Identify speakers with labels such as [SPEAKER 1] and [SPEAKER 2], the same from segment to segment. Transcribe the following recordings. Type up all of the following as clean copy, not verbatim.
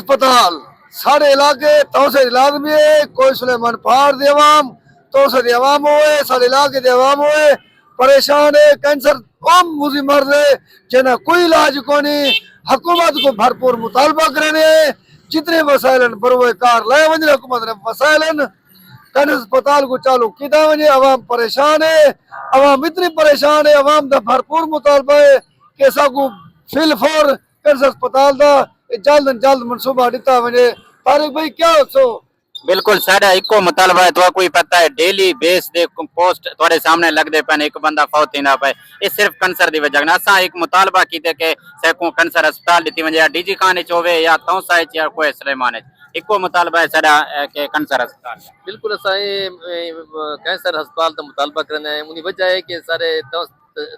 [SPEAKER 1] अस्पताल साढ़े इलाके तो से इलाज भी है, कोई सुलेमान फाड़ दे अवाम तो से दे अवाम होए, साढ़े इलाके दे अवाम होए परेशान है। कैंसर ओम मुझी मर्द है जना कोई इलाज को नहीं। हुकूमत को भरपूर मुतालबा करने जितने वसाइल बरोए कार लाए वजह हुकूमत ने वसाइल कैंसर अस्पताल को चालू किया वजे। अवाम परेशान है, अवाम इतनी परेशान है, अवाम का भरपूर मुतालबा है कि साकू फिल फॉर कैंसर अस्पताल का जल्द जल्द मनसूबा दिता वजे। तारिक भाई क्या सो?
[SPEAKER 2] बिल्कुल साढ़ा इको मुतालबा है। तो कोई पता है डेली बेस दे पोस्ट थोड़े सामने लगते पे एक बंदा फौत थींदा पे। ये सिर्फ कैंसर की वजह असा एक मुतालबा किए कि सैकू कैंसर अस्पताल दी वजे, या डीजी खान होवे या तौसा या कोई सुलेमान इको मुतालबा है साढ़ा के कैंसर अस्पताल।
[SPEAKER 3] बिल्कुल असा कैंसर अस्पताल का मुतालबा करना है। उनकी वजह है कि सारे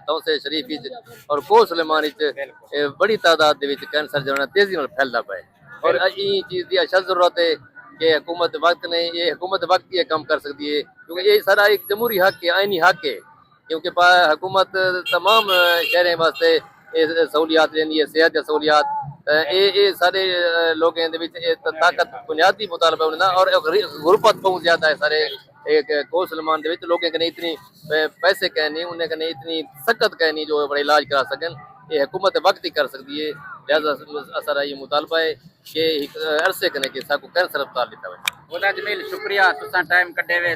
[SPEAKER 3] तौसे शरीफ और को सुलेमान बड़ी तादाद कैंसर जो तेजी फैलता पे और ई चीज की अशद जरूरत है कि हुकूमत वक्त ने ये हुकूमत वक्त ये काम कर सकती है, क्योंकि ये सारा एक जमहूरी हक है, आईनी हक है। क्योंकि हुकूमत तमाम शहरें वास्ते सहूलियात देंदी है, सेहत की सहूलियात ये सारे लोगों ताकत बुनियादी मुतालबा होना और गुरबत बहुत ज्यादा है सारे एक को सलमान लोगों कने इतनी पैसे कह नहीं, उन्हें कने इतनी सख्त कह नहीं जो बड़ा इलाज करा सकन। ये हुकूमत वक्त ही कर सकती है। लिहाजा सारा ये मुतालबा है कि अरसे कने कि साकू कैंसर अस्पताल दिता है।
[SPEAKER 2] जमील शुक्रिया तुसा टाइम कटे वे।